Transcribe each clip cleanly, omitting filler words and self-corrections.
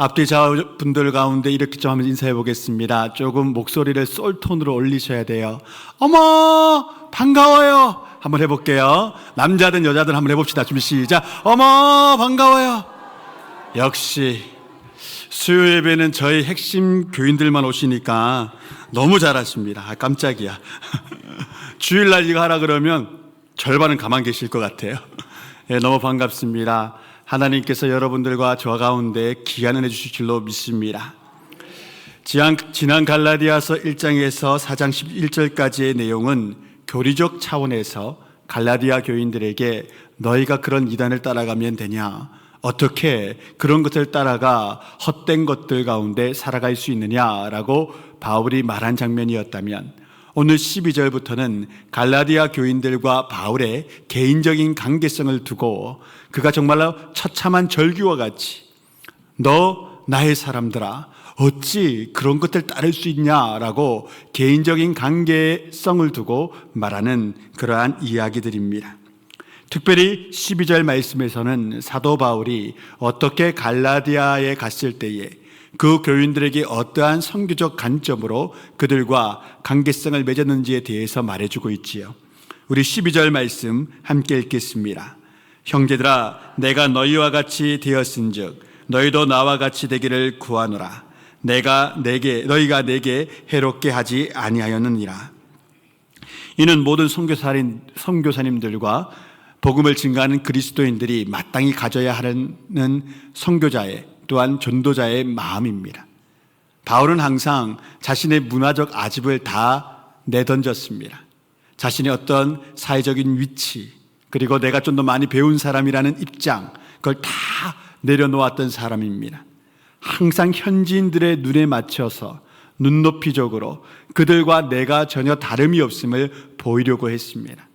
앞뒤 자분들 가운데 이렇게 좀 한번 인사해 보겠습니다. 조금 목소리를 솔톤으로 올리셔야 돼요. 어머 반가워요. 한번 해볼게요. 남자든 여자든 한번 해봅시다. 준비 시작. 어머 반가워요. 역시 수요 예배는 저희 핵심 교인들만 오시니까 너무 잘하십니다. 깜짝이야. 주일날 이거 하라 그러면 절반은 가만 계실 것 같아요. 너무 반갑습니다. 하나님께서 여러분들과 저 가운데 기한을 해주실 줄로 믿습니다. 지난 갈라디아서 1장에서 4장 11절까지의 내용은 교리적 차원에서 갈라디아 교인들에게 너희가 그런 이단을 따라가면 되냐, 어떻게 그런 것을 따라가 헛된 것들 가운데 살아갈 수 있느냐라고 바울이 말한 장면이었다면, 오늘 12절부터는 갈라디아 교인들과 바울의 개인적인 관계성을 두고 그가 정말로 처참한 절규와 같이 너 나의 사람들아 어찌 그런 것들 따를 수 있냐라고 개인적인 관계성을 두고 말하는 그러한 이야기들입니다. 특별히 12절 말씀에서는 사도 바울이 어떻게 갈라디아에 갔을 때에 그 교인들에게 어떠한 선교적 관점으로 그들과 관계성을 맺었는지에 대해서 말해주고 있지요. 우리 12절 말씀 함께 읽겠습니다. 형제들아 내가 너희와 같이 되었은즉 너희도 나와 같이 되기를 구하노라. 너희가 내게 해롭게 하지 아니하였느니라. 이는 모든 선교사님들과 복음을 증거하는 그리스도인들이 마땅히 가져야 하는 선교자의 또한 전도자의 마음입니다. 바울은 항상 자신의 문화적 아집을 다 내던졌습니다. 자신의 어떤 사회적인 위치, 그리고 내가 좀 더 많이 배운 사람이라는 입장, 그걸 다 내려놓았던 사람입니다. 항상 현지인들의 눈에 맞춰서 눈높이적으로 그들과 내가 전혀 다름이 없음을 보이려고 했습니다.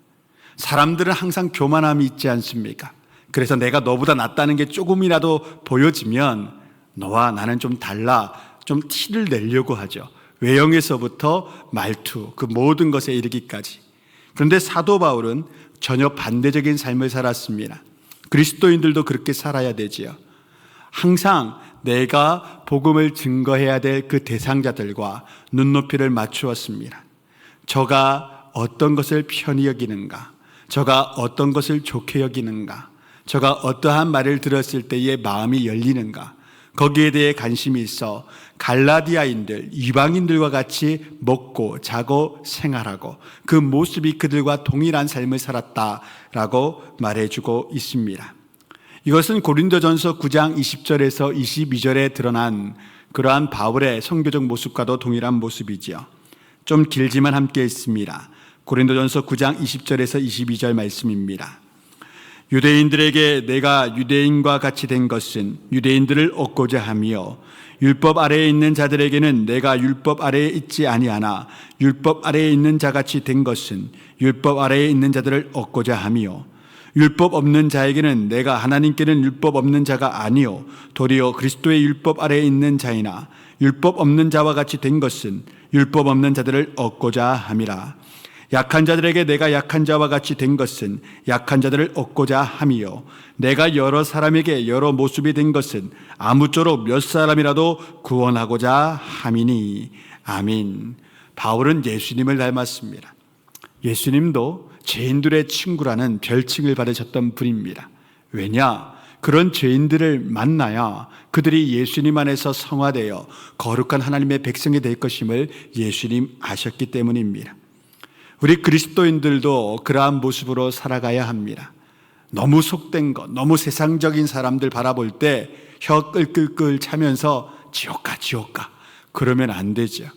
사람들은 항상 교만함이 있지 않습니까? 그래서 내가 너보다 낫다는 게 조금이라도 보여지면 너와 나는 좀 달라, 좀 티를 내려고 하죠. 외형에서부터 말투, 그 모든 것에 이르기까지. 그런데 사도 바울은 전혀 반대적인 삶을 살았습니다. 그리스도인들도 그렇게 살아야 되지요. 항상 내가 복음을 증거해야 될 그 대상자들과 눈높이를 맞추었습니다. 저가 어떤 것을 편히 여기는가, 저가 어떤 것을 좋게 여기는가, 저가 어떠한 말을 들었을 때의 마음이 열리는가, 거기에 대해 관심이 있어 갈라디아인들, 이방인들과 같이 먹고 자고 생활하고 그 모습이 그들과 동일한 삶을 살았다라고 말해주고 있습니다. 이것은 고린도전서 9장 20절에서 22절에 드러난 그러한 바울의 선교적 모습과도 동일한 모습이지요. 좀 길지만 함께 있습니다. 고린도전서 9장 20절에서 22절 말씀입니다. 유대인들에게 내가 유대인과 같이 된 것은 유대인들을 얻고자 하며 율법 아래에 있는 자들에게는 내가 율법 아래에 있지 아니하나 율법 아래에 있는 자같이 된 것은 율법 아래에 있는 자들을 얻고자 하며 율법 없는 자에게는 내가 하나님께는 율법 없는 자가 아니요 도리어 그리스도의 율법 아래에 있는 자이나 율법 없는 자와 같이 된 것은 율법 없는 자들을 얻고자 함이라. 약한 자들에게 내가 약한 자와 같이 된 것은 약한 자들을 얻고자 함이요 내가 여러 사람에게 여러 모습이 된 것은 아무쪼록 몇 사람이라도 구원하고자 함이니. 아멘. 바울은 예수님을 닮았습니다. 예수님도 죄인들의 친구라는 별칭을 받으셨던 분입니다. 왜냐? 그런 죄인들을 만나야 그들이 예수님 안에서 성화되어 거룩한 하나님의 백성이 될 것임을 예수님 아셨기 때문입니다. 우리 그리스도인들도 그러한 모습으로 살아가야 합니다. 너무 속된 것, 너무 세상적인 사람들 바라볼 때 혀 끌끌끌 차면서 지옥 가 그러면 안 되죠.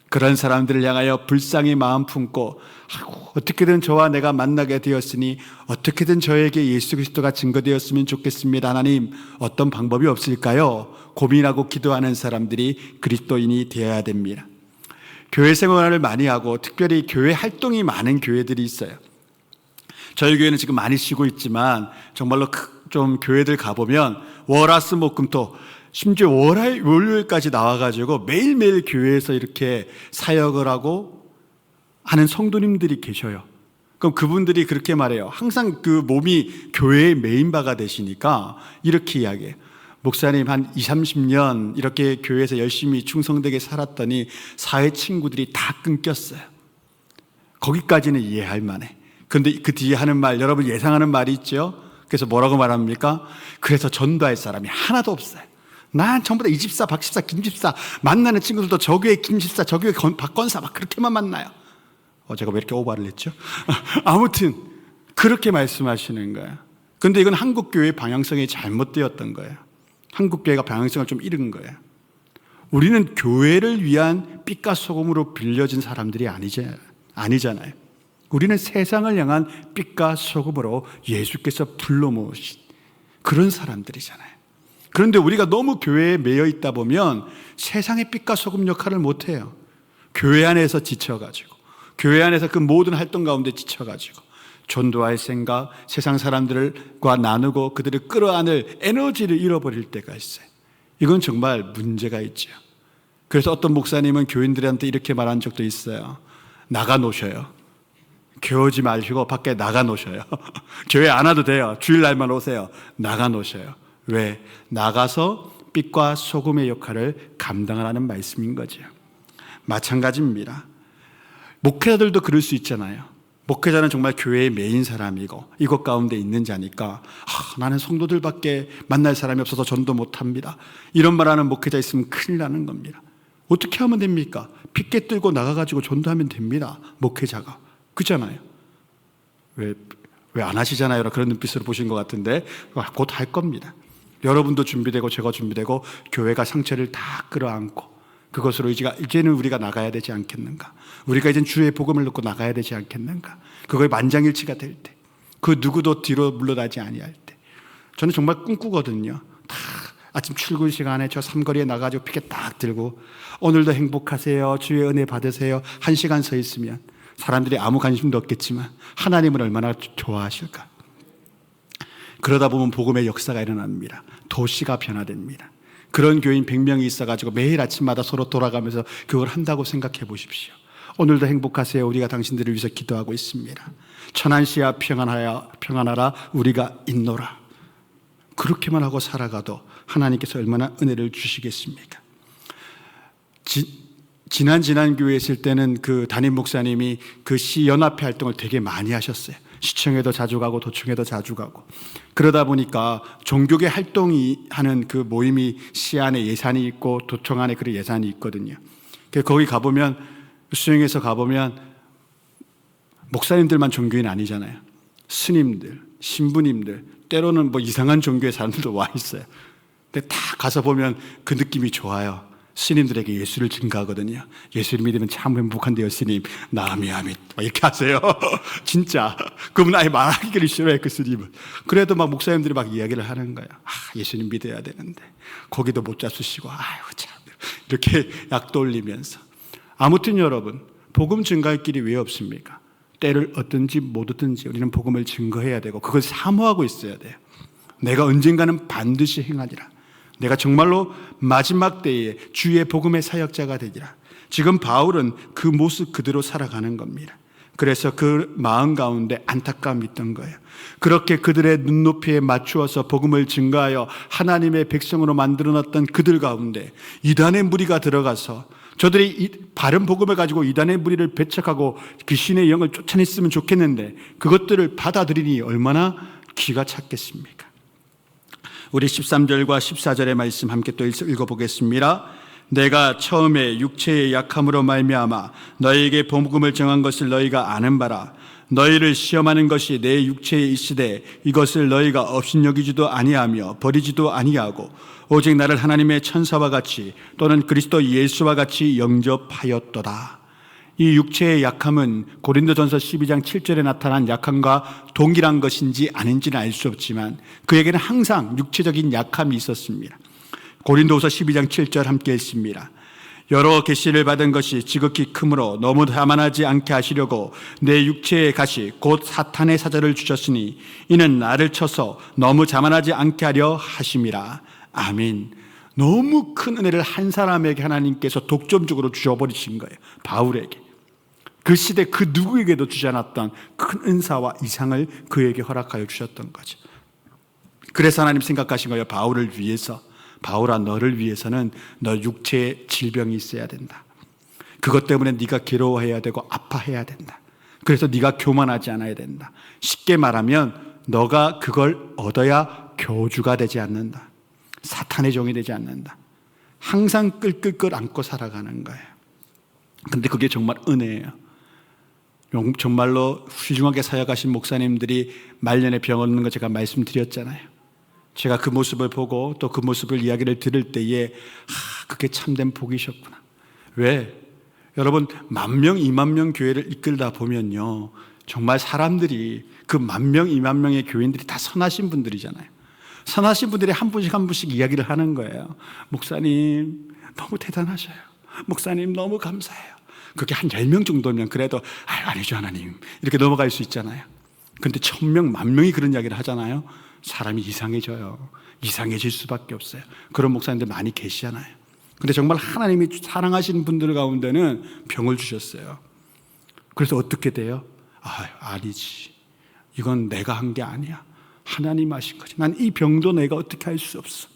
그런 사람들을 향하여 불쌍히 마음 품고 어떻게든 저와 내가 만나게 되었으니 어떻게든 저에게 예수 그리스도가 증거되었으면 좋겠습니다. 하나님 어떤 방법이 없을까요? 고민하고 기도하는 사람들이 그리스도인이 되어야 됩니다. 교회 생활을 많이 하고 특별히 교회 활동이 많은 교회들이 있어요. 저희 교회는 지금 많이 쉬고 있지만 정말로 좀 교회들 가보면 월화수목금토 심지어 월요일까지 나와가지고 매일매일 교회에서 이렇게 사역을 하고 하는 성도님들이 계셔요. 그럼 그분들이 그렇게 말해요. 항상 그 몸이 교회의 메인바가 되시니까 이렇게 이야기해요. 목사님 한 20, 30년 이렇게 교회에서 열심히 충성되게 살았더니 사회 친구들이 다 끊겼어요. 거기까지는 이해할 만해. 근데 그 뒤에 하는 말, 여러분 예상하는 말이 있죠? 그래서 뭐라고 말합니까? 그래서 전도할 사람이 하나도 없어요. 난 전부 다 이 집사, 박 집사, 김 집사, 만나는 친구들도 저 교회 김 집사, 저 교회 박 권사 막 그렇게만 만나요. 제가 왜 이렇게 오버를 했죠? 아무튼 그렇게 말씀하시는 거예요. 근데 이건 한국 교회의 방향성이 잘못되었던 거예요. 한국 교회가 방향성을 좀 잃은 거예요. 우리는 교회를 위한 빛과 소금으로 빌려진 사람들이 아니잖아요. 우리는 세상을 향한 빛과 소금으로 예수께서 불러 모으신 그런 사람들이잖아요. 그런데 우리가 너무 교회에 매여 있다 보면 세상의 빛과 소금 역할을 못해요. 교회 안에서 지쳐가지고, 교회 안에서 그 모든 활동 가운데 지쳐가지고 전도할 생각, 세상 사람들과 나누고 그들을 끌어안을 에너지를 잃어버릴 때가 있어요. 이건 정말 문제가 있죠. 그래서 어떤 목사님은 교인들한테 이렇게 말한 적도 있어요. 나가 노셔요. 겨우지 마시고 밖에 나가 노셔요. 교회 안 와도 돼요. 주일날만 오세요. 나가 노셔요. 왜? 나가서 빛과 소금의 역할을 감당하라는 말씀인 거죠. 마찬가지입니다. 목회자들도 그럴 수 있잖아요. 목회자는 정말 교회의 메인 사람이고 이것 가운데 있는 자니까 나는 성도들밖에 만날 사람이 없어서 전도 못합니다. 이런 말하는 목회자 있으면 큰일 나는 겁니다. 어떻게 하면 됩니까? 핏게 들고 나가가지고 전도하면 됩니다. 목회자가. 그렇잖아요. 왜 안 하시잖아요. 그런 눈빛으로 보신 것 같은데 곧 할 겁니다. 여러분도 준비되고 제가 준비되고 교회가 상처를 다 끌어안고 그것으로 이제는 우리가 나가야 되지 않겠는가? 우리가 이제는 주의 복음을 놓고 나가야 되지 않겠는가? 그거의 만장일치가 될 때, 그 누구도 뒤로 물러나지 아니할 때, 저는 정말 꿈꾸거든요. 다 아침 출근 시간에 저 삼거리에 나가지고 피켓 딱 들고 오늘도 행복하세요, 주의 은혜 받으세요. 1시간 서 있으면 사람들이 아무 관심도 없겠지만 하나님을 얼마나 좋아하실까? 그러다 보면 복음의 역사가 일어납니다. 도시가 변화됩니다. 그런 교인 100명이 있어가지고 매일 아침마다 서로 돌아가면서 그걸 한다고 생각해 보십시오. 오늘도 행복하세요. 우리가 당신들을 위해서 기도하고 있습니다. 천안시야 평안하라 우리가 있노라. 그렇게만 하고 살아가도 하나님께서 얼마나 은혜를 주시겠습니까? 지난 교회에 있을 때는 그 담임 목사님이 그 시 연합회 활동을 되게 많이 하셨어요. 시청에도 자주 가고 도청에도 자주 가고 그러다 보니까 종교계 활동이 하는 그 모임이 시 안에 예산이 있고 도청 안에 그런 예산이 있거든요. 거기 가보면 수영에서 가보면 목사님들만 종교인 아니잖아요. 스님들, 신부님들, 때로는 뭐 이상한 종교의 사람들도 와 있어요. 근데 다 가서 보면 그 느낌이 좋아요. 스님들에게 예수를 증거하거든요. 예수를 믿으면 참 행복한데요, 스님. 나미아밋 이렇게 하세요. 진짜 그분 아예 말하기를 싫어해, 그 스님은. 그래도 막 목사님들이 막 이야기를 하는 거예요. 예수님 믿어야 되는데 고기도 못 잡수시고 아유 참 이렇게 약 돌리면서. 아무튼 여러분, 복음 증거할 길이 왜 없습니까? 때를 얻든지 못 얻든지 우리는 복음을 증거해야 되고 그걸 사모하고 있어야 돼요. 내가 언젠가는 반드시 행하리라. 내가 정말로 마지막 때에 주의 복음의 사역자가 되리라. 지금 바울은 그 모습 그대로 살아가는 겁니다. 그래서 그 마음 가운데 안타까움이 있던 거예요. 그렇게 그들의 눈높이에 맞추어서 복음을 증거하여 하나님의 백성으로 만들어놨던 그들 가운데 이단의 무리가 들어가서 저들이 바른 복음을 가지고 이단의 무리를 배척하고 귀신의 영을 쫓아냈으면 좋겠는데 그것들을 받아들이니 얼마나 기가 찼겠습니까? 우리 13절과 14절의 말씀 함께 또 읽어보겠습니다. 내가 처음에 육체의 약함으로 말미암아 너희에게 복음을 정한 것을 너희가 아는 바라. 너희를 시험하는 것이 내 육체에 있으되 이것을 너희가 업신여기지도 아니하며 버리지도 아니하고 오직 나를 하나님의 천사와 같이 또는 그리스도 예수와 같이 영접하였도다. 이 육체의 약함은 고린도전서 12장 7절에 나타난 약함과 동일한 것인지 아닌지는 알 수 없지만 그에게는 항상 육체적인 약함이 있었습니다. 고린도후서 12장 7절 함께 읽습니다. 여러 계시를 받은 것이 지극히 크므로 너무 자만하지 않게 하시려고 내 육체의 가시 곧 사탄의 사자를 주셨으니 이는 나를 쳐서 너무 자만하지 않게 하려 하심이라. 아멘. 너무 큰 은혜를 한 사람에게 하나님께서 독점적으로 주어버리신 거예요. 바울에게. 그 시대 그 누구에게도 주지 않았던 큰 은사와 이상을 그에게 허락하여 주셨던 거죠. 그래서 하나님 생각하신 거예요. 바울을 위해서 바울아, 너를 위해서는 너 육체에 질병이 있어야 된다. 그것 때문에 네가 괴로워해야 되고 아파해야 된다. 그래서 네가 교만하지 않아야 된다. 쉽게 말하면 너가 그걸 얻어야 교주가 되지 않는다. 사탄의 종이 되지 않는다. 항상 끌끌끌 안고 살아가는 거예요. 근데 그게 정말 은혜예요. 정말로 훌륭하게 사역하신 목사님들이 말년에 병 얻는 거 제가 말씀드렸잖아요. 제가 그 모습을 보고 또 그 모습을 이야기를 들을 때에 그게 참된 복이셨구나. 왜? 여러분, 10,000명, 20,000명 교회를 이끌다 보면요, 정말 사람들이 그 10,000명, 20,000명의 교인들이 다 선하신 분들이잖아요. 선하신 분들이 한 분씩 한 분씩 이야기를 하는 거예요. 목사님 너무 대단하셔요. 목사님 너무 감사해요. 그게 한 10명 정도면 그래도 아니죠 하나님 이렇게 넘어갈 수 있잖아요. 그런데 1,000명, 10,000명이 그런 이야기를 하잖아요. 사람이 이상해져요. 이상해질 수밖에 없어요. 그런 목사님들 많이 계시잖아요. 근데 정말 하나님이 사랑하시는 분들 가운데는 병을 주셨어요. 그래서 어떻게 돼요? 아니지. 이건 내가 한 게 아니야. 하나님 하신 거지. 난 이 병도 내가 어떻게 할 수 없어.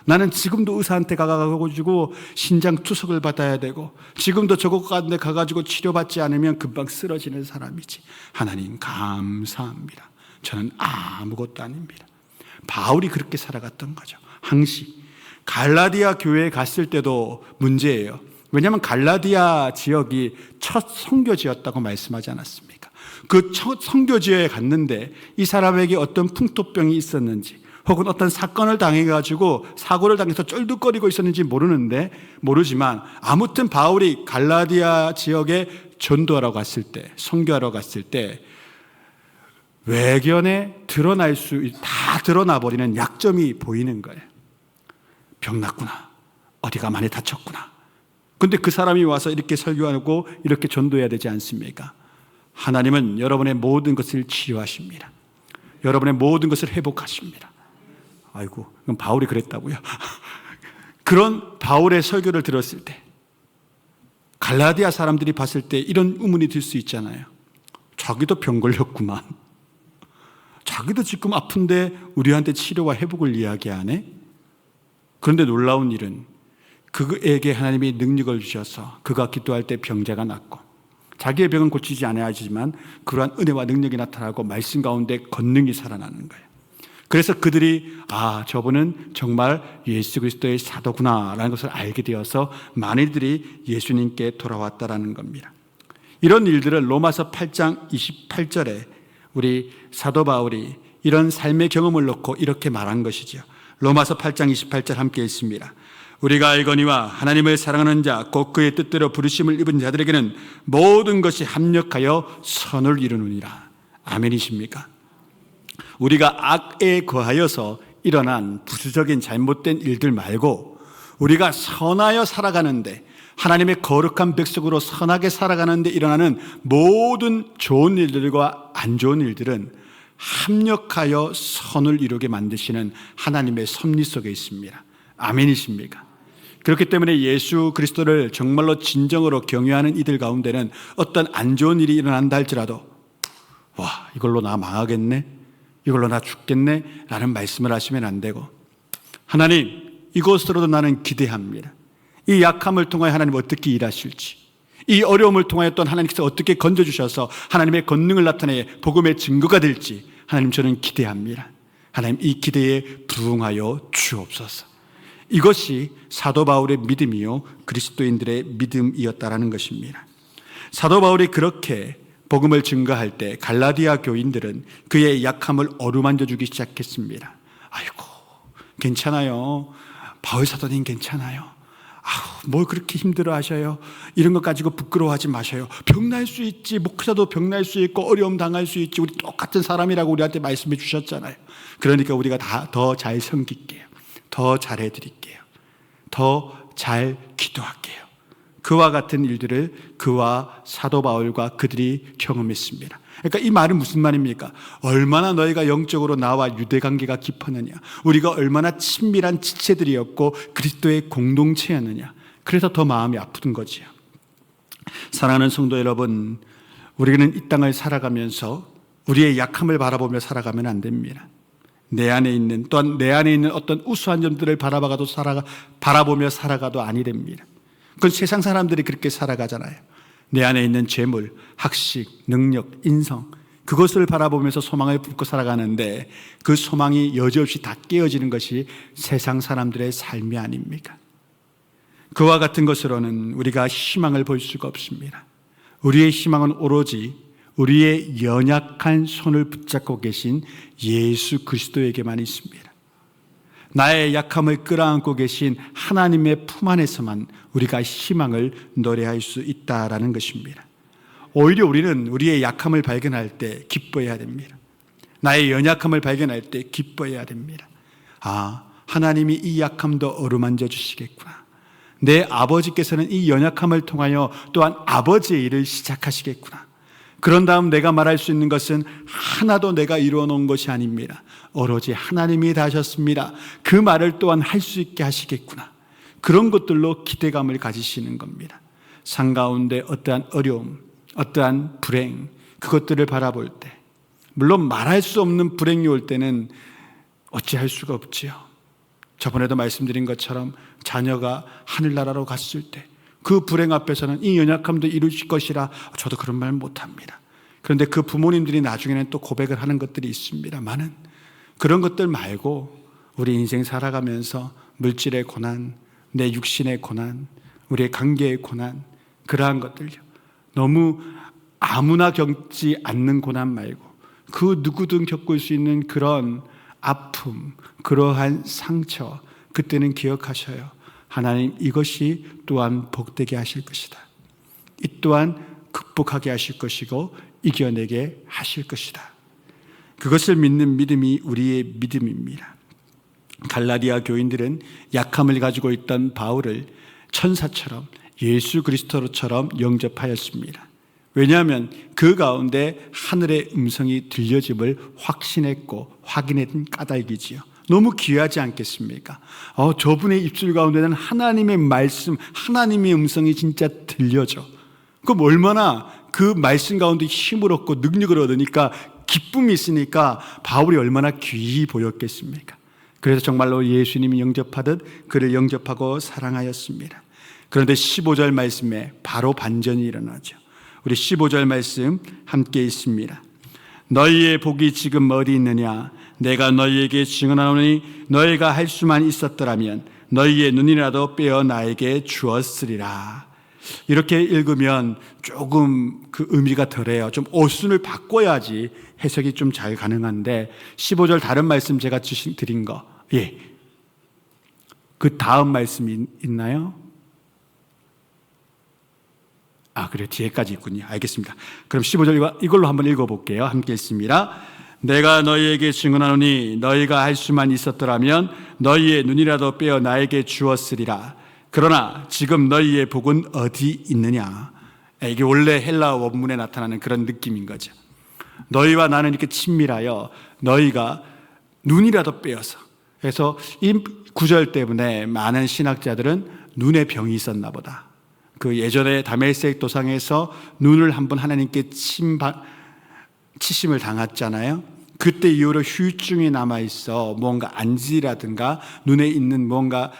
나는 지금도 의사한테 가가지고 신장 투석을 받아야 되고, 지금도 저곳 가운데 가가지고 치료받지 않으면 금방 쓰러지는 사람이지. 하나님 감사합니다. 저는 아무것도 아닙니다. 바울이 그렇게 살아갔던 거죠. 항시 갈라디아 교회에 갔을 때도 문제예요. 왜냐하면 갈라디아 지역이 첫 선교지였다고 말씀하지 않았습니까? 그 첫 선교지에 갔는데 이 사람에게 어떤 풍토병이 있었는지, 혹은 어떤 사건을 당해가지고 사고를 당해서 쩔뚝거리고 있었는지 모르지만 아무튼 바울이 갈라디아 지역에 전도하러 갔을 때, 선교하러 갔을 때 외견에 다 드러나 버리는 약점이 보이는 거예요. 병났구나. 어디가 많이 다쳤구나. 근데 그 사람이 와서 이렇게 설교하고 이렇게 전도해야 되지 않습니까? 하나님은 여러분의 모든 것을 치유하십니다. 여러분의 모든 것을 회복하십니다. 아이고, 그럼 바울이 그랬다고요? 그런 바울의 설교를 들었을 때 갈라디아 사람들이 봤을 때 이런 의문이 들 수 있잖아요. 자기도 병 걸렸구만. 자기도 지금 아픈데 우리한테 치료와 회복을 이야기하네? 그런데 놀라운 일은 그에게 하나님이 능력을 주셔서 그가 기도할 때 병자가 낫고, 자기의 병은 고치지 않아야 하지만 그러한 은혜와 능력이 나타나고 말씀 가운데 권능이 살아나는 거예요. 그래서 그들이 저분은 정말 예수 그리스도의 사도구나 라는 것을 알게 되어서 많이들이 예수님께 돌아왔다라는 겁니다. 이런 일들을 로마서 8장 28절에 우리 사도 바울이 이런 삶의 경험을 놓고 이렇게 말한 것이죠. 로마서 8장 28절 함께 읽습니다. 우리가 알거니와 하나님을 사랑하는 자 곧 그의 뜻대로 부르심을 입은 자들에게는 모든 것이 합력하여 선을 이루느니라. 아멘이십니까? 우리가 악에 거하여서 일어난 부수적인 잘못된 일들 말고 우리가 선하여 살아가는데, 하나님의 거룩한 백성으로 선하게 살아가는데 일어나는 모든 좋은 일들과 안 좋은 일들은 합력하여 선을 이루게 만드시는 하나님의 섭리 속에 있습니다. 아멘이십니까? 그렇기 때문에 예수 그리스도를 정말로 진정으로 경외하는 이들 가운데는 어떤 안 좋은 일이 일어난다 할지라도 이걸로 나 망하겠네, 이걸로 나 죽겠네 라는 말씀을 하시면 안 되고, 하나님 이것으로도 나는 기대합니다. 이 약함을 통하여 하나님 어떻게 일하실지, 이 어려움을 통하여 또 하나님께서 어떻게 건져주셔서 하나님의 권능을 나타내 복음의 증거가 될지 하나님 저는 기대합니다. 하나님 이 기대에 부응하여 주옵소서. 이것이 사도 바울의 믿음이요 그리스도인들의 믿음이었다라는 것입니다. 사도 바울이 그렇게 복음을 증거할 때 갈라디아 교인들은 그의 약함을 어루만져 주기 시작했습니다. 아이고 괜찮아요. 바울 사도님 괜찮아요. 뭘 그렇게 힘들어 하셔요. 이런 것 가지고 부끄러워하지 마셔요. 병날 수 있지. 목사도 병날 수 있고 어려움 당할 수 있지. 우리 똑같은 사람이라고 우리한테 말씀해 주셨잖아요. 그러니까 우리가 더 잘 섬길게요. 더 잘해드릴게요. 더 잘 기도할게요. 그와 같은 일들을 그와 사도 바울과 그들이 경험했습니다. 그러니까 이 말은 무슨 말입니까? 얼마나 너희가 영적으로 나와 유대관계가 깊었느냐, 우리가 얼마나 친밀한 지체들이었고 그리스도의 공동체였느냐. 그래서 더 마음이 아픈 거지요. 사랑하는 성도 여러분, 우리는 이 땅을 살아가면서 우리의 약함을 바라보며 살아가면 안 됩니다. 내 안에 있는, 또한 내 안에 있는 어떤 우수한 점들을 바라보며 살아가도 아니됩니다. 그건 세상 사람들이 그렇게 살아가잖아요. 내 안에 있는 재물, 학식, 능력, 인성, 그것을 바라보면서 소망을 품고 살아가는데 그 소망이 여지없이 다 깨어지는 것이 세상 사람들의 삶이 아닙니까? 그와 같은 것으로는 우리가 희망을 볼 수가 없습니다. 우리의 희망은 오로지 우리의 연약한 손을 붙잡고 계신 예수 그리스도에게만 있습니다. 나의 약함을 끌어안고 계신 하나님의 품 안에서만 우리가 희망을 노래할 수 있다라는 것입니다. 오히려 우리는 우리의 약함을 발견할 때 기뻐해야 됩니다. 나의 연약함을 발견할 때 기뻐해야 됩니다. 아, 하나님이 이 약함도 어루만져 주시겠구나. 내 아버지께서는 이 연약함을 통하여 또한 아버지의 일을 시작하시겠구나. 그런 다음 내가 말할 수 있는 것은 하나도 내가 이루어 놓은 것이 아닙니다. 오로지 하나님이 다 하셨습니다. 그 말을 또한 할 수 있게 하시겠구나. 그런 것들로 기대감을 가지시는 겁니다. 산 가운데 어떠한 어려움, 어떠한 불행, 그것들을 바라볼 때, 물론 말할 수 없는 불행이 올 때는 어찌할 수가 없지요. 저번에도 말씀드린 것처럼 자녀가 하늘나라로 갔을 때 그 불행 앞에서는 이 연약함도 이루실 것이라 저도 그런 말 못합니다. 그런데 그 부모님들이 나중에는 또 고백을 하는 것들이 있습니다만은 그런 것들 말고 우리 인생 살아가면서 물질의 고난, 내 육신의 고난, 우리의 관계의 고난, 그러한 것들요, 너무 아무나 겪지 않는 고난 말고 그 누구든 겪을 수 있는 그런 아픔, 그러한 상처, 그때는 기억하셔요. 하나님 이것이 또한 복되게 하실 것이다. 이 또한 극복하게 하실 것이고 이겨내게 하실 것이다. 그것을 믿는 믿음이 우리의 믿음입니다. 갈라디아 교인들은 약함을 가지고 있던 바울을 천사처럼 예수 그리스도처럼 영접하였습니다. 왜냐하면 그 가운데 하늘의 음성이 들려짐을 확신했고 확인했던 까닭이지요. 너무 귀하지 않겠습니까? 저분의 입술 가운데는 하나님의 말씀, 하나님의 음성이 진짜 들려져. 그럼 얼마나 그 말씀 가운데 힘을 얻고 능력을 얻으니까 기쁨이 있으니까 바울이 얼마나 귀히 보였겠습니까? 그래서 정말로 예수님이 영접하듯 그를 영접하고 사랑하였습니다. 그런데 15절 말씀에 바로 반전이 일어나죠. 우리 15절 말씀 함께 있습니다. 너희의 복이 지금 어디 있느냐? 내가 너희에게 증언하노니 너희가 할 수만 있었더라면 너희의 눈이라도 빼어 나에게 주었으리라. 이렇게 읽으면 조금 그 의미가 덜해요. 좀 어순을 바꿔야지 해석이 좀 잘 가능한데 15절 다른 말씀 제가 드린 거, 그 다음 말씀이 있나요? 그래, 뒤에까지 있군요. 알겠습니다. 그럼 15절 이걸로 한번 읽어볼게요. 함께 읽습니다. 내가 너희에게 증언하노니 너희가 할 수만 있었더라면 너희의 눈이라도 빼어 나에게 주었으리라. 그러나 지금 너희의 복은 어디 있느냐? 이게 원래 헬라어 원문에 나타나는 그런 느낌인 거죠. 너희와 나는 이렇게 친밀하여 너희가 눈이라도 빼어서, 그래서 이 구절 때문에 많은 신학자들은 눈에 병이 있었나 보다. 그 예전에 다메섹 도상에서 눈을 한번 하나님께 치심을 당했잖아요. 그때 이후로 후유증이 남아있어 뭔가 안지라든가 눈에 있는 뭔가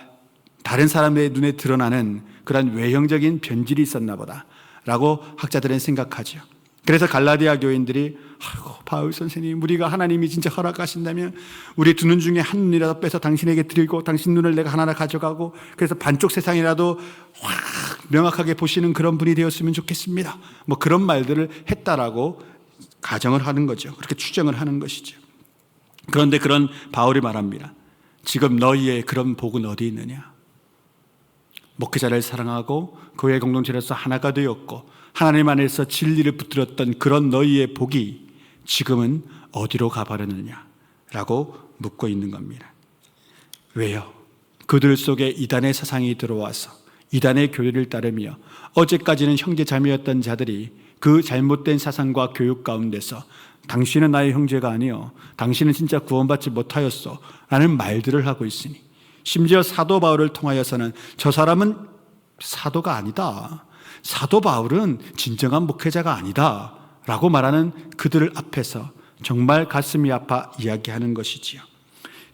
다른 사람의 눈에 드러나는 그런 외형적인 변질이 있었나 보다 라고 학자들은 생각하죠. 그래서 갈라디아 교인들이 바울 선생님, 우리가 하나님이 진짜 허락하신다면 우리 두 눈 중에 한 눈이라도 빼서 당신에게 드리고 당신 눈을 내가 하나 가져가고 그래서 반쪽 세상이라도 확 명확하게 보시는 그런 분이 되었으면 좋겠습니다. 뭐 그런 말들을 했다라고 가정을 하는 거죠. 그렇게 추정을 하는 것이죠. 그런데 그런 바울이 말합니다. 지금 너희의 그런 복은 어디 있느냐? 목회자를 사랑하고 교회 공동체로서 하나가 되었고 하나님 안에서 진리를 붙들었던 그런 너희의 복이 지금은 어디로 가버렸느냐? 라고 묻고 있는 겁니다. 왜요? 그들 속에 이단의 사상이 들어와서 이단의 교리를 따르며 어제까지는 형제자매였던 자들이 그 잘못된 사상과 교육 가운데서 당신은 나의 형제가 아니요, 당신은 진짜 구원받지 못하였어 라는 말들을 하고 있으니, 심지어 사도 바울을 통하여서는 저 사람은 사도가 아니다, 사도 바울은 진정한 목회자가 아니다 라고 말하는 그들 앞에서 정말 가슴이 아파 이야기하는 것이지요.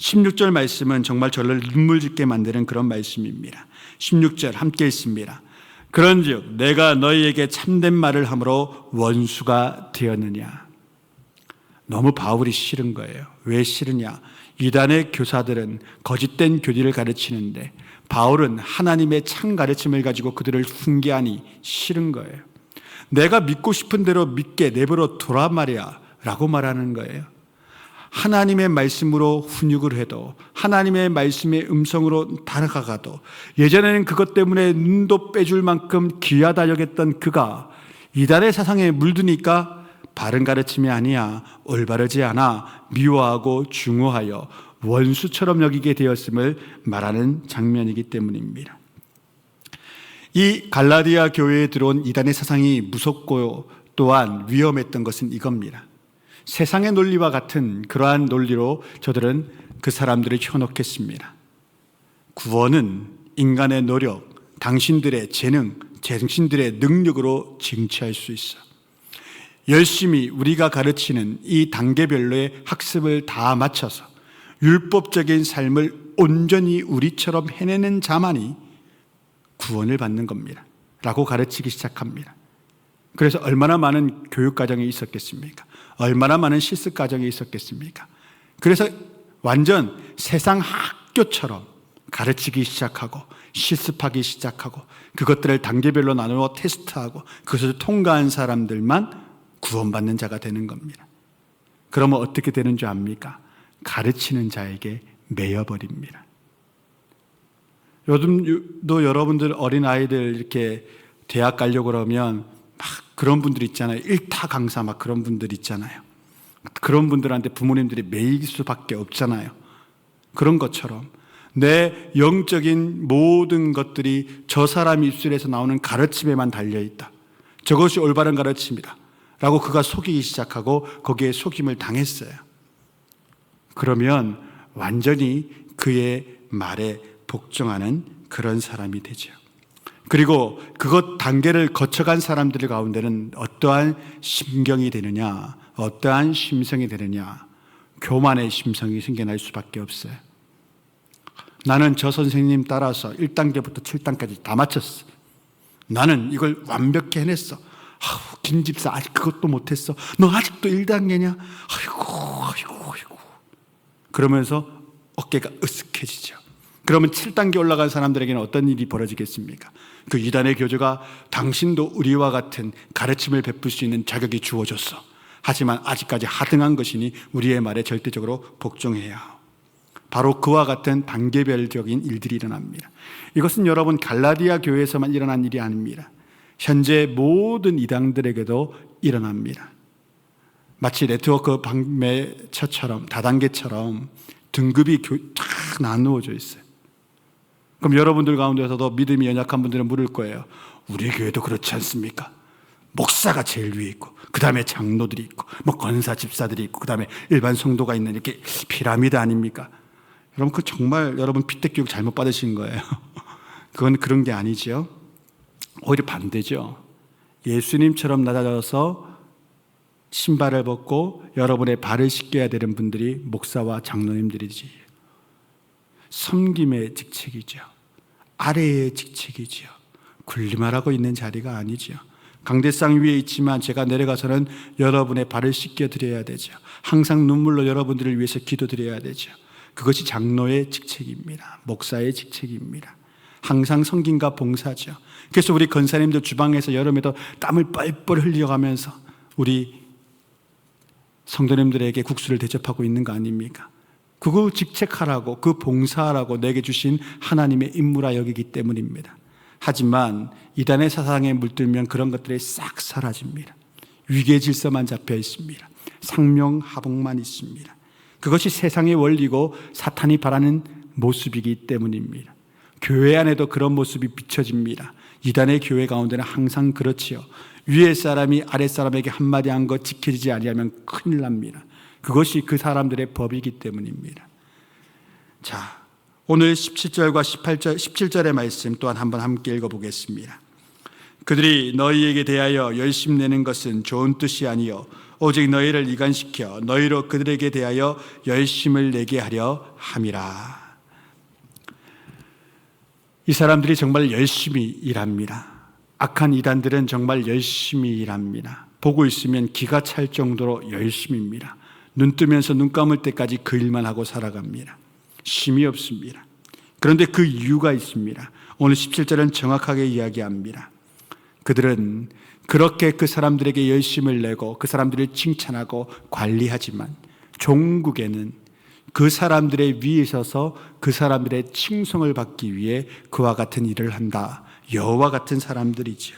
16절 말씀은 정말 저를 눈물 짓게 만드는 그런 말씀입니다. 16절 함께 읽습니다. 그런즉 내가 너희에게 참된 말을 함으로 원수가 되었느냐. 너무 바울이 싫은 거예요. 왜 싫으냐? 이단의 교사들은 거짓된 교리를 가르치는데 바울은 하나님의 참 가르침을 가지고 그들을 훈계하니 싫은 거예요. 내가 믿고 싶은 대로 믿게 내버려 둬라 말이야 라고 말하는 거예요. 하나님의 말씀으로 훈육을 해도, 하나님의 말씀의 음성으로 다가가도, 예전에는 그것 때문에 눈도 빼줄 만큼 귀하다 여겼던 그가 이단의 사상에 물드니까 바른 가르침이 아니야, 올바르지 않아, 미워하고 중후하여 원수처럼 여기게 되었음을 말하는 장면이기 때문입니다. 이 갈라디아 교회에 들어온 이단의 사상이 무섭고 또한 위험했던 것은 이겁니다. 세상의 논리와 같은 그러한 논리로 저들은 그 사람들을 현혹했습니다. 구원은 인간의 노력, 당신들의 재능, 당신들의 능력으로 쟁취할 수 있어. 열심히 우리가 가르치는 이 단계별로의 학습을 다 마쳐서 율법적인 삶을 온전히 우리처럼 해내는 자만이 구원을 받는 겁니다 라고 가르치기 시작합니다. 그래서 얼마나 많은 교육과정이 있었겠습니까? 얼마나 많은 실습과정이 있었겠습니까? 그래서 완전 세상 학교처럼 가르치기 시작하고 실습하기 시작하고 그것들을 단계별로 나누어 테스트하고 그것을 통과한 사람들만 구원받는 자가 되는 겁니다. 그러면 어떻게 되는 줄 압니까? 가르치는 자에게 매여버립니다. 요즘도 여러분들 어린아이들 이렇게 대학 가려고 그러면 막 그런 분들 있잖아요. 일타 강사 막 그런 분들 있잖아요. 그런 분들한테 부모님들이 매일 수밖에 없잖아요. 그런 것처럼 내 영적인 모든 것들이 저 사람 입술에서 나오는 가르침에만 달려있다. 저것이 올바른 가르침이다 라고 그가 속이기 시작하고 거기에 속임을 당했어요. 그러면 완전히 그의 말에 복종하는 그런 사람이 되죠. 그리고 그것 단계를 거쳐간 사람들 가운데는 어떠한 심경이 되느냐, 어떠한 심성이 되느냐, 교만의 심성이 생겨날 수밖에 없어요. 나는 저 선생님 따라서 1단계부터 7단까지 다 마쳤어. 나는 이걸 완벽히 해냈어. 김 집사 아직 그것도 못했어. 너 아직도 1단계냐? 아이고. 그러면서 어깨가 으쓱해지죠. 그러면 7단계 올라간 사람들에게는 어떤 일이 벌어지겠습니까? 그 이단의 교주가 당신도 우리와 같은 가르침을 베풀 수 있는 자격이 주어졌어. 하지만 아직까지 하등한 것이니 우리의 말에 절대적으로 복종해야 하오. 바로 그와 같은 단계별적인 일들이 일어납니다. 이것은 여러분 갈라디아 교회에서만 일어난 일이 아닙니다. 현재 모든 이단들에게도 일어납니다. 마치 네트워크 방매처럼 다단계처럼 등급이 쫙 나누어져 있어요. 그럼 여러분들 가운데서도 믿음이 연약한 분들은 물을 거예요. 우리 교회도 그렇지 않습니까? 목사가 제일 위에 있고 그 다음에 장로들이 있고 뭐 권사 집사들이 있고 그 다음에 일반 성도가 있는 이렇게 피라미드 아닙니까? 여러분 그 정말 여러분 피택 교육 잘못 받으신 거예요. 그건 그런 게 아니죠. 오히려 반대죠. 예수님처럼 낮아져서 신발을 벗고 여러분의 발을 씻겨야 되는 분들이 목사와 장로님들이지. 섬김의 직책이죠. 아래의 직책이죠. 군림하라고 있는 자리가 아니죠. 강대상 위에 있지만 제가 내려가서는 여러분의 발을 씻겨드려야 되죠. 항상 눈물로 여러분들을 위해서 기도드려야 되죠. 그것이 장로의 직책입니다. 목사의 직책입니다. 항상 섬김과 봉사죠. 그래서 우리 권사님들 주방에서 여름에도 땀을 뻘뻘 흘려가면서 우리 성도님들에게 국수를 대접하고 있는 거 아닙니까? 그거 직책하라고, 그 봉사하라고 내게 주신 하나님의 임무라 여기기 때문입니다. 하지만 이단의 사상에 물들면 그런 것들이 싹 사라집니다. 위계 질서만 잡혀 있습니다. 상명하복만 있습니다. 그것이 세상의 원리고 사탄이 바라는 모습이기 때문입니다. 교회 안에도 그런 모습이 비춰집니다. 이단의 교회 가운데는 항상 그렇지요. 위에 사람이 아래 사람에게 한마디 한 것 지켜지지 아니하면 큰일 납니다. 그것이 그 사람들의 법이기 때문입니다. 자, 오늘 17절과 17절의 말씀 또한 한번 함께 읽어보겠습니다. 그들이 너희에게 대하여 열심 내는 것은 좋은 뜻이 아니요 오직 너희를 이간시켜 너희로 그들에게 대하여 열심을 내게 하려 함이라. 이 사람들이 정말 열심히 일합니다. 악한 이단들은 정말 열심히 일합니다. 보고 있으면 기가 찰 정도로 열심입니다. 눈 뜨면서 눈 감을 때까지 그 일만 하고 살아갑니다. 쉼이 없습니다. 그런데 그 이유가 있습니다. 오늘 17절은 정확하게 이야기합니다. 그들은 그렇게 그 사람들에게 열심을 내고 그 사람들을 칭찬하고 관리하지만 종국에는 그 사람들의 위에 서서 그 사람들의 칭송을 받기 위해 그와 같은 일을 한다. 여호와 같은 사람들이지요.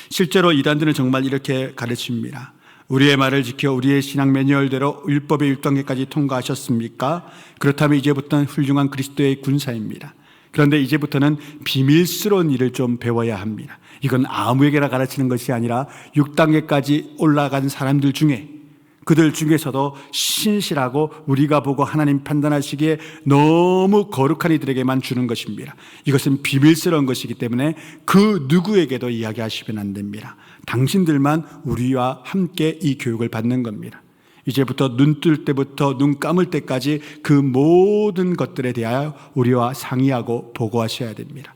실제로 이단들은 정말 이렇게 가르칩니다. 우리의 말을 지켜 우리의 신앙 매뉴얼대로 율법의 1단계까지 통과하셨습니까? 그렇다면 이제부터는 훌륭한 그리스도의 군사입니다. 그런데 이제부터는 비밀스러운 일을 좀 배워야 합니다. 이건 아무에게나 가르치는 것이 아니라 6단계까지 올라간 사람들 중에 그들 중에서도 신실하고 우리가 보고 하나님 판단하시기에 너무 거룩한 이들에게만 주는 것입니다. 이것은 비밀스러운 것이기 때문에 그 누구에게도 이야기하시면 안 됩니다. 당신들만 우리와 함께 이 교육을 받는 겁니다. 이제부터 눈 뜰 때부터 눈 감을 때까지 그 모든 것들에 대하여 우리와 상의하고 보고하셔야 됩니다.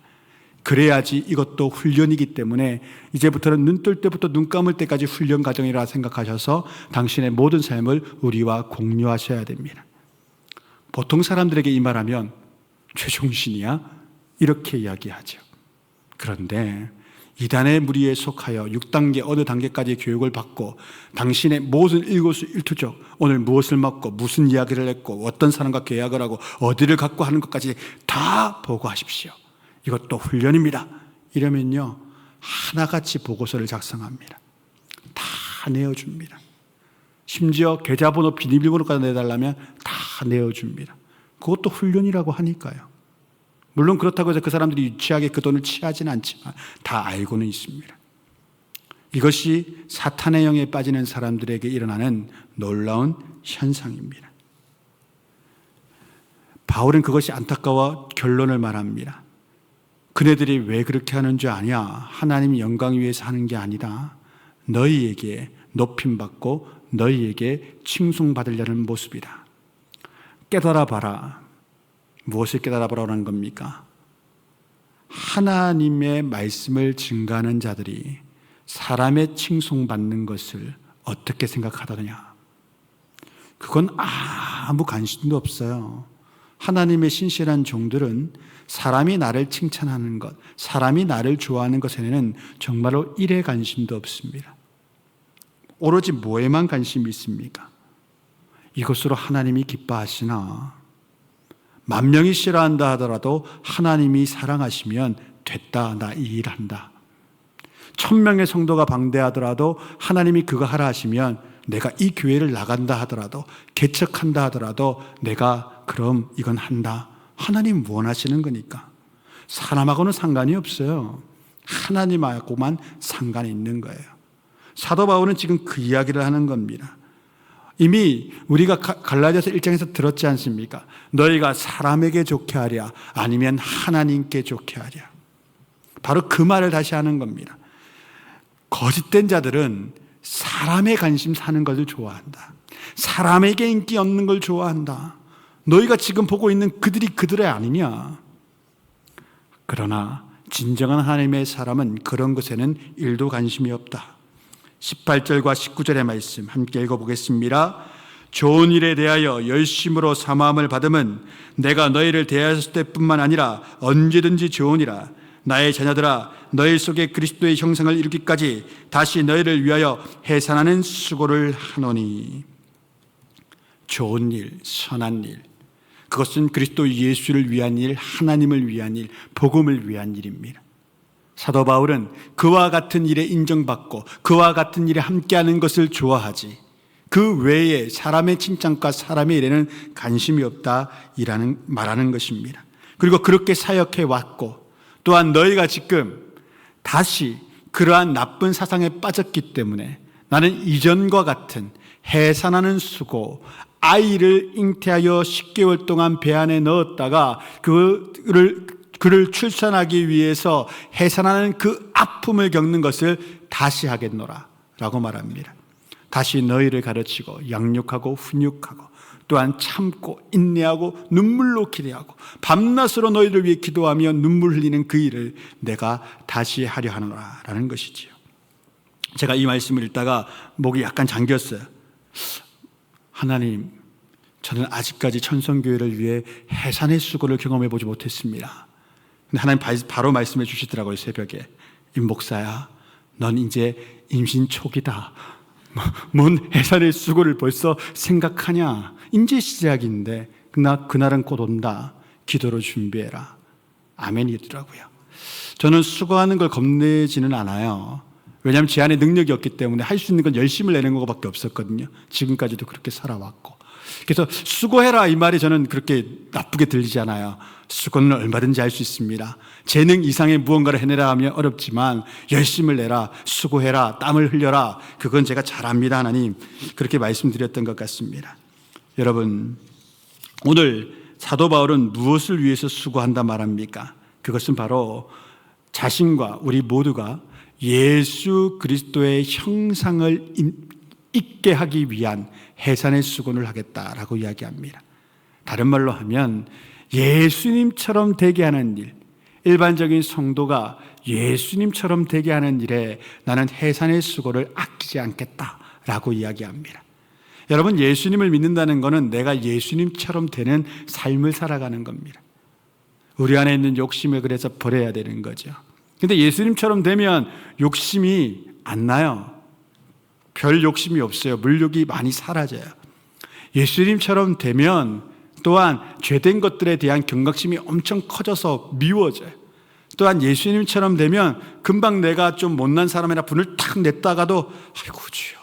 그래야지 이것도 훈련이기 때문에 이제부터는 눈 뜰 때부터 눈 감을 때까지 훈련 과정이라 생각하셔서 당신의 모든 삶을 우리와 공유하셔야 됩니다. 보통 사람들에게 이 말하면 최종신이야? 이렇게 이야기하죠. 그런데 이단의 무리에 속하여 6단계 어느 단계까지 교육을 받고 당신의 모든 일거수일투족 오늘 무엇을 먹고 무슨 이야기를 했고 어떤 사람과 계약을 하고 어디를 갖고 하는 것까지 다 보고하십시오. 이것도 훈련입니다. 이러면요 하나같이 보고서를 작성합니다. 다 내어줍니다. 심지어 계좌번호 비밀번호까지 내달라면 다 내어줍니다. 그것도 훈련이라고 하니까요. 물론 그렇다고 해서 그 사람들이 유치하게 그 돈을 취하지는 않지만 다 알고는 있습니다. 이것이 사탄의 영에 빠지는 사람들에게 일어나는 놀라운 현상입니다. 바울은 그것이 안타까워 결론을 말합니다. 그네들이 왜 그렇게 하는 줄 아냐? 하나님 영광 위해서 하는 게 아니다. 너희에게 높임받고 너희에게 칭송받으려는 모습이다. 깨달아 봐라. 무엇을 깨달아 보라는 겁니까? 하나님의 말씀을 증거하는 자들이 사람의 칭송받는 것을 어떻게 생각하더냐? 그건 아무 관심도 없어요. 하나님의 신실한 종들은 사람이 나를 칭찬하는 것, 사람이 나를 좋아하는 것에는 정말로 일에 관심도 없습니다. 오로지 뭐에만 관심이 있습니까? 이것으로 하나님이 기뻐하시나? 10,000명이 싫어한다 하더라도 하나님이 사랑하시면 됐다, 나 이 일한다. 1,000명의 성도가 방대하더라도 하나님이 그거 하라 하시면 내가 이 교회를 나간다 하더라도 개척한다 하더라도 내가 그럼 이건 한다. 하나님 원하시는 거니까. 사람하고는 상관이 없어요. 하나님하고만 상관이 있는 거예요. 사도 바울은 지금 그 이야기를 하는 겁니다. 이미 우리가 갈라디아서 1장에서 들었지 않습니까? 너희가 사람에게 좋게 하랴 아니면 하나님께 좋게 하랴. 바로 그 말을 다시 하는 겁니다. 거짓된 자들은 사람의 관심 사는 것을 좋아한다. 사람에게 인기 얻는 걸 좋아한다. 너희가 지금 보고 있는 그들이 그들의 아니냐? 그러나 진정한 하나님의 사람은 그런 것에는 일도 관심이 없다. 18절과 19절의 말씀 함께 읽어보겠습니다. 좋은 일에 대하여 열심으로 사모함을 받음은 내가 너희를 대하였을 때뿐만 아니라 언제든지 좋으니라. 나의 자녀들아, 너희 속에 그리스도의 형상을 이루기까지 다시 너희를 위하여 해산하는 수고를 하노니. 좋은 일, 선한 일, 그것은 그리스도 예수를 위한 일, 하나님을 위한 일, 복음을 위한 일입니다. 사도 바울은 그와 같은 일에 인정받고 그와 같은 일에 함께하는 것을 좋아하지 그 외에 사람의 칭찬과 사람의 일에는 관심이 없다 말하는 것입니다. 그리고 그렇게 사역해 왔고 또한 너희가 지금 다시 그러한 나쁜 사상에 빠졌기 때문에 나는 이전과 같은 해산하는 수고, 아이를 잉태하여 10개월 동안 배 안에 넣었다가 그를 출산하기 위해서 해산하는 그 아픔을 겪는 것을 다시 하겠노라 라고 말합니다. 다시 너희를 가르치고 양육하고 훈육하고 또한 참고 인내하고 눈물로 기대하고 밤낮으로 너희를 위해 기도하며 눈물 흘리는 그 일을 내가 다시 하려 하노라 라는 것이지요. 제가 이 말씀을 읽다가 목이 약간 잠겼어요. 하나님, 저는 아직까지 천성교회를 위해 해산의 수고를 경험해 보지 못했습니다. 근데 하나님 바로 말씀해 주시더라고요. 새벽에. 임 목사야, 넌 이제 임신 초기다. 뭔 해산의 수고를 벌써 생각하냐. 이제 시작인데 그날은 곧 온다. 기도로 준비해라. 아멘이더라고요. 저는 수고하는 걸 겁내지는 않아요. 왜냐하면 제 안에 능력이 없기 때문에 할 수 있는 건 열심을 내는 것밖에 없었거든요. 지금까지도 그렇게 살아왔고. 그래서 수고해라 이 말이 저는 그렇게 나쁘게 들리지 않아요. 수고는 얼마든지 할 수 있습니다. 재능 이상의 무언가를 해내라 하면 어렵지만 열심을 내라, 수고해라, 땀을 흘려라, 그건 제가 잘합니다. 하나님, 그렇게 말씀드렸던 것 같습니다. 여러분, 오늘 사도 바울은 무엇을 위해서 수고한다 말합니까? 그것은 바로 자신과 우리 모두가 예수 그리스도의 형상을 잊게 하기 위한 해산의 수고를 하겠다라고 이야기합니다. 다른 말로 하면 예수님처럼 되게 하는 일, 일반적인 성도가 예수님처럼 되게 하는 일에 나는 해산의 수고를 아끼지 않겠다라고 이야기합니다. 여러분, 예수님을 믿는다는 것은 내가 예수님처럼 되는 삶을 살아가는 겁니다. 우리 안에 있는 욕심을 그래서 버려야 되는 거죠. 근데 예수님처럼 되면 욕심이 안 나요. 별 욕심이 없어요. 물욕이 많이 사라져요. 예수님처럼 되면 또한 죄된 것들에 대한 경각심이 엄청 커져서 미워져요. 또한 예수님처럼 되면 금방 내가 좀 못난 사람이나 분을 탁 냈다가도 아이고 주여,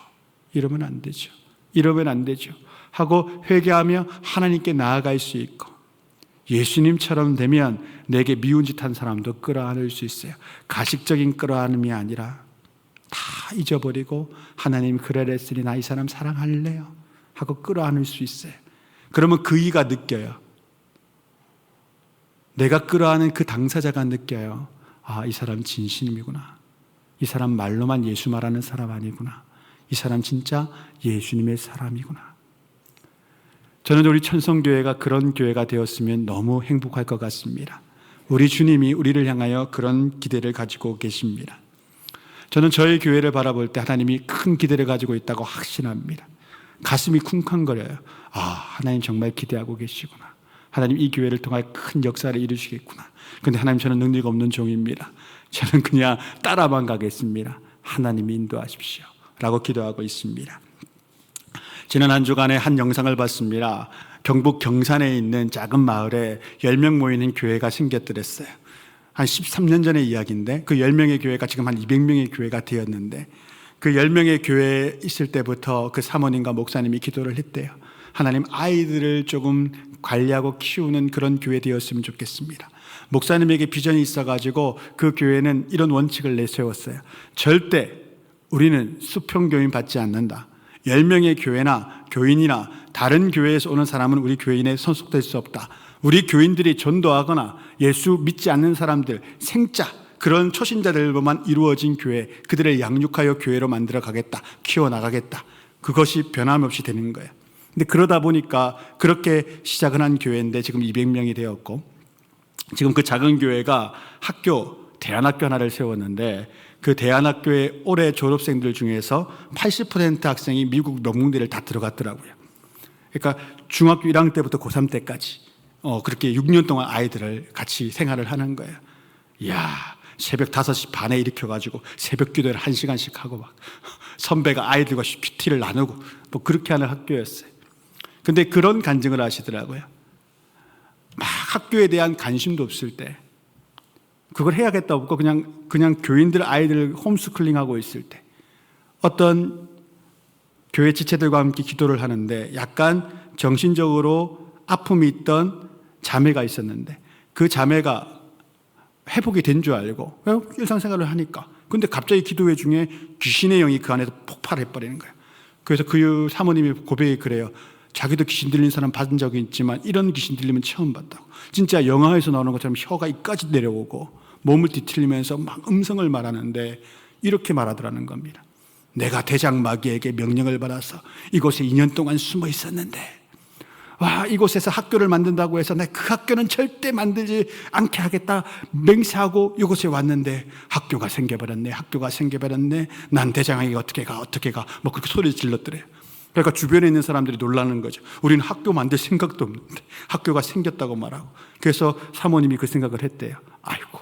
이러면 안 되죠. 이러면 안 되죠 하고 회개하며 하나님께 나아갈 수 있고, 예수님처럼 되면 내게 미운 짓 한 사람도 끌어안을 수 있어요. 가식적인 끌어안음이 아니라 다 잊어버리고 하나님 그래랬으니 나 이 사람 사랑할래요 하고 끌어안을 수 있어요. 그러면 그 이가 느껴요. 내가 끌어안은 그 당사자가 느껴요. 아, 이 사람 진심이구나. 이 사람 말로만 예수 말하는 사람 아니구나. 이 사람 진짜 예수님의 사람이구나. 저는 우리 천성교회가 그런 교회가 되었으면 너무 행복할 것 같습니다. 우리 주님이 우리를 향하여 그런 기대를 가지고 계십니다. 저는 저희 교회를 바라볼 때 하나님이 큰 기대를 가지고 있다고 확신합니다. 가슴이 쿵쾅거려요. 아, 하나님 정말 기대하고 계시구나. 하나님 이 교회를 통해 큰 역사를 이루시겠구나. 그런데 하나님, 저는 능력 없는 종입니다. 저는 그냥 따라만 가겠습니다. 하나님이 인도하십시오 라고 기도하고 있습니다. 지난 한 주간에 한 영상을 봤습니다. 경북 경산에 있는 작은 마을에 10명 모이는 교회가 생겼더랬어요. 한 13년 전의 이야기인데 그 10명의 교회가 지금 한 200명의 교회가 되었는데, 그 10명의 교회에 있을 때부터 그 사모님과 목사님이 기도를 했대요. 하나님, 아이들을 조금 관리하고 키우는 그런 교회 되었으면 좋겠습니다. 목사님에게 비전이 있어가지고 그 교회는 이런 원칙을 내세웠어요. 절대 우리는 수평교인 받지 않는다. 10명의 교회나 교인이나 다른 교회에서 오는 사람은 우리 교인에 소속될 수 없다. 우리 교인들이 전도하거나 예수 믿지 않는 사람들, 생자, 그런 초신자들로만 이루어진 교회, 그들을 양육하여 교회로 만들어 가겠다, 키워나가겠다. 그것이 변함없이 되는 거예요. 근데 그러다 보니까 그렇게 시작을 한 교회인데 지금 200명이 되었고, 지금 그 작은 교회가 대안학교 하나를 세웠는데, 그 대안학교의 올해 졸업생들 중에서 80% 학생이 미국 명문대를 다 들어갔더라고요. 그러니까 중학교 1학년 때부터 고3 때까지 그렇게 6년 동안 아이들을 같이 생활을 하는 거예요. 이야, 새벽 5시 반에 일으켜가지고 새벽 기도를 1시간씩 하고 막 선배가 아이들과 PT를 나누고 뭐 그렇게 하는 학교였어요. 근데 그런 간증을 하시더라고요. 막 학교에 대한 관심도 없을 때, 그걸 해야겠다고 없고 그냥 교인들 아이들을 홈스쿨링하고 있을 때 어떤 교회 지체들과 함께 기도를 하는데 약간 정신적으로 아픔이 있던 자매가 있었는데, 그 자매가 회복이 된 줄 알고 일상생활을 하니까, 근데 갑자기 기도회 중에 귀신의 영이 그 안에서 폭발해버리는 거예요. 그래서 그 사모님이 고백이 그래요. 자기도 귀신 들린 사람 받은 적이 있지만 이런 귀신 들리면 처음 봤다고. 진짜 영화에서 나오는 것처럼 혀가 이까지 내려오고 몸을 뒤틀리면서 막 음성을 말하는데 이렇게 말하더라는 겁니다. 내가 대장 마귀에게 명령을 받아서 이곳에 2년 동안 숨어 있었는데 이곳에서 학교를 만든다고 해서 내 그 학교는 절대 만들지 않게 하겠다 맹세하고 이곳에 왔는데 학교가 생겨버렸네. 난 대장에게 어떻게 가 뭐 그렇게 소리 질렀더래요. 그러니까 주변에 있는 사람들이 놀라는 거죠. 우리는 학교 만들 생각도 없는데 학교가 생겼다고 말하고. 그래서 사모님이 그 생각을 했대요. 아이고,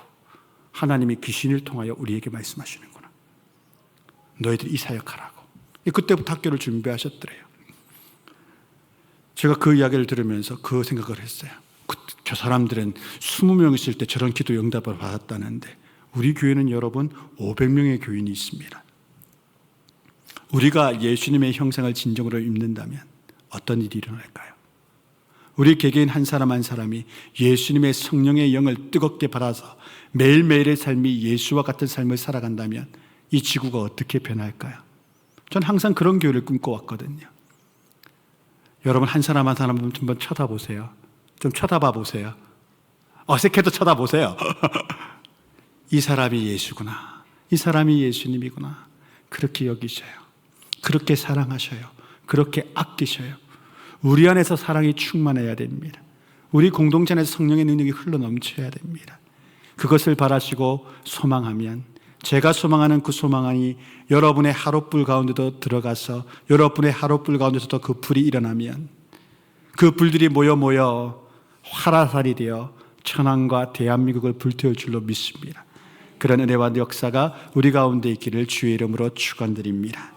하나님이 귀신을 통하여 우리에게 말씀하시는구나. 너희들 이 사역하라고. 그때부터 학교를 준비하셨더래요. 제가 그 이야기를 들으면서 그 생각을 했어요. 저 사람들은 20명 있을 때 저런 기도 응답을 받았다는데 우리 교회는 여러분 500명의 교인이 있습니다. 우리가 예수님의 형상을 진정으로 입는다면 어떤 일이 일어날까요? 우리 개개인 한 사람 한 사람이 예수님의 성령의 영을 뜨겁게 받아서 매일매일의 삶이 예수와 같은 삶을 살아간다면 이 지구가 어떻게 변할까요? 전 항상 그런 교회를 꿈꿔왔거든요. 여러분 한 사람 한 사람 한번 쳐다보세요. 좀 쳐다봐 보세요. 어색해도 쳐다보세요. 이 사람이 예수구나. 이 사람이 예수님이구나. 그렇게 여기셔요. 그렇게 사랑하셔요. 그렇게 아끼셔요. 우리 안에서 사랑이 충만해야 됩니다. 우리 공동체 안에서 성령의 능력이 흘러넘쳐야 됩니다. 그것을 바라시고 소망하면 제가 소망하는 그 소망이 여러분의 하룻불 가운데도 들어가서 여러분의 하룻불 가운데서도 그 불이 일어나면 그 불들이 모여 활화살이 되어 천안과 대한민국을 불태울 줄로 믿습니다. 그런 은혜와 역사가 우리 가운데 있기를 주의 이름으로 축원드립니다.